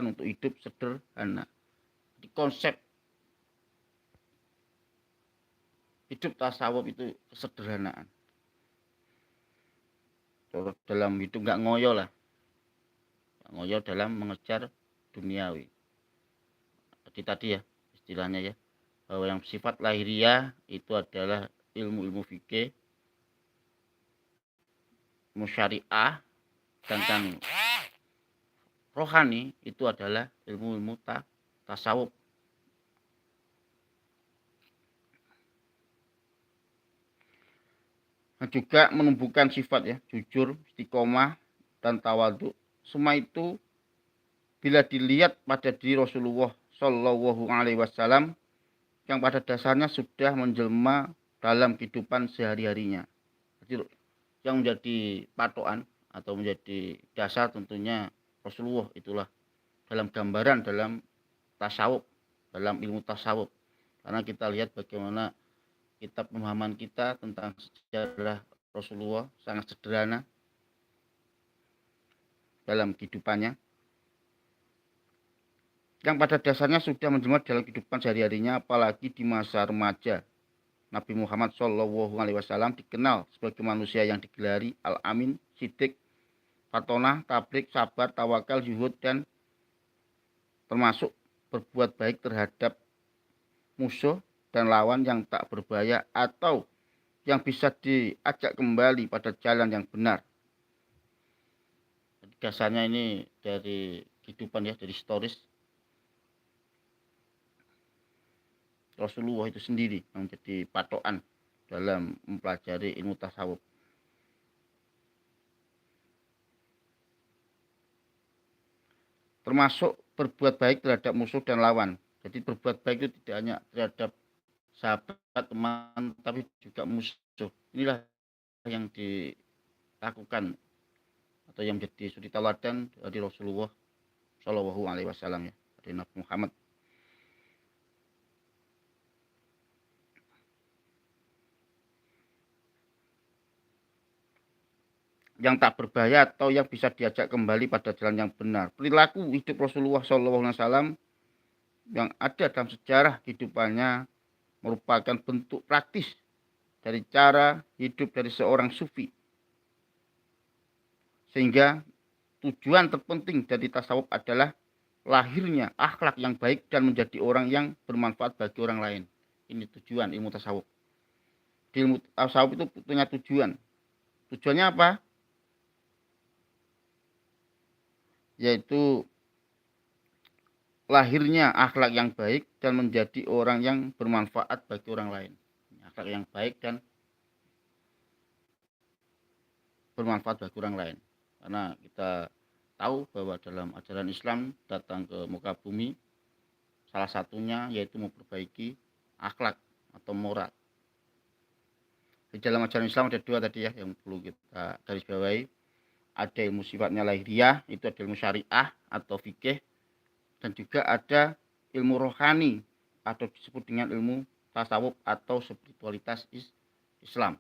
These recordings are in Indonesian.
untuk hidup sederhana. Di konsep hidup tasawuf itu kesederhanaan. Dalam hidup nggak ngoyo lah, nggak ngoyo dalam mengejar duniawi. Jadi tadi ya istilahnya ya, bahwa yang sifat lahiriah itu adalah ilmu-ilmu fikih, ilmu syariah, sedangkan rohani itu adalah ilmu-ilmu tasawuf. Nah, juga menumbuhkan sifat ya, jujur, istiqomah, dan tawadhu. Semua itu bila dilihat pada diri Rasulullah Shallallahu Alaihi Wasallam yang pada dasarnya sudah menjelma dalam kehidupan sehari-harinya. Jadi yang menjadi patokan atau menjadi dasar tentunya Rasulullah itulah dalam gambaran dalam tasawuf, dalam ilmu tasawuf. Karena kita lihat bagaimana kitab pemahaman kita tentang sejarah Rasulullah sangat sederhana dalam kehidupannya, yang pada dasarnya sudah menjelma dalam kehidupan sehari-harinya, apalagi di masa remaja. Nabi Muhammad SAW dikenal sebagai manusia yang digelari Al-Amin, Siddiq, Fatonah, Tablik, Sabar, Tawakal, Zuhud, dan termasuk berbuat baik terhadap musuh dan lawan yang tak berbahaya atau yang bisa diajak kembali pada jalan yang benar. Dasarnya ini dari kehidupan ya, dari historis Rasulullah itu sendiri yang menjadi patokan dalam mempelajari ilmu tasawuf. Termasuk berbuat baik terhadap musuh dan lawan. Jadi berbuat baik itu tidak hanya terhadap sahabat, teman, tapi juga musuh. Inilah yang dilakukan atau yang menjadi suri tauladan dari Rasulullah Shallallahu Alaihi Wasallam ya, dari Nabi Muhammad. Yang tak berbahaya atau yang bisa diajak kembali pada jalan yang benar. Perilaku hidup Rasulullah Shallallahu Alaihi Wasallam yang ada dalam sejarah kehidupannya merupakan bentuk praktis dari cara hidup dari seorang sufi. Sehingga tujuan terpenting dari tasawuf adalah lahirnya akhlak yang baik dan menjadi orang yang bermanfaat bagi orang lain. Ini tujuan ilmu tasawuf. Di ilmu tasawuf itu punya tujuan. Tujuannya apa? Yaitu lahirnya akhlak yang baik dan menjadi orang yang bermanfaat bagi orang lain. Akhlak yang baik dan bermanfaat bagi orang lain. Karena kita tahu bahwa dalam ajaran Islam datang ke muka bumi salah satunya yaitu memperbaiki akhlak atau moral. Di dalam ajaran Islam ada dua tadi ya yang perlu kita garis bawahi. Ada ilmu sifatnya lahiriah, itu ada ilmu syariah atau fikih, dan juga ada ilmu rohani atau disebut dengan ilmu tasawuf atau spiritualitas Islam.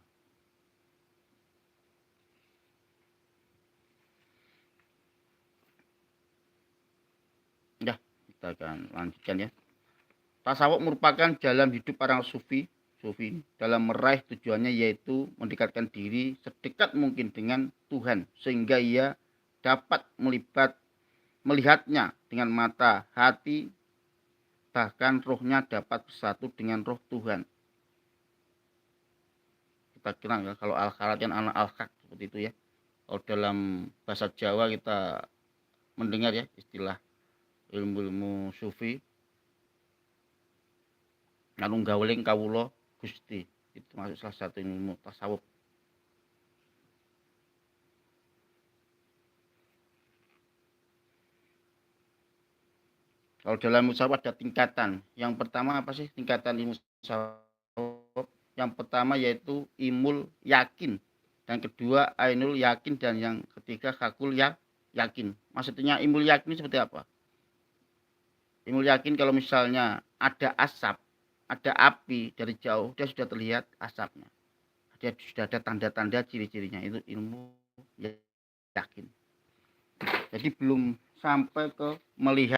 Ya, kita akan lanjutkan ya. Tasawuf merupakan jalan hidup para sufi dalam meraih tujuannya, yaitu mendekatkan diri sedekat mungkin dengan Tuhan sehingga ia dapat melihatnya dengan mata hati, bahkan rohnya dapat bersatu dengan roh Tuhan. Kita kira ya, kalau al-khalat kan anak al-haq seperti itu ya. Kalau dalam bahasa Jawa kita mendengar ya istilah ilmu-ilmu sufi, ngalung gauling kawula Gusti, itu masuk salah satu ilmu tasawuf. Kalau dalam ilmu tasawuf ada tingkatan. Yang pertama apa sih tingkatan ilmu tasawuf? Yang pertama yaitu imul yakin, dan kedua ainul yakin, dan yang ketiga hakul yakin. Maksudnya imul yakin seperti apa? Imul yakin kalau misalnya ada asap, ada api dari jauh, dia sudah terlihat asapnya. Dia sudah ada tanda-tanda ciri-cirinya, itu ilmu yakin. Jadi belum sampai ke melihat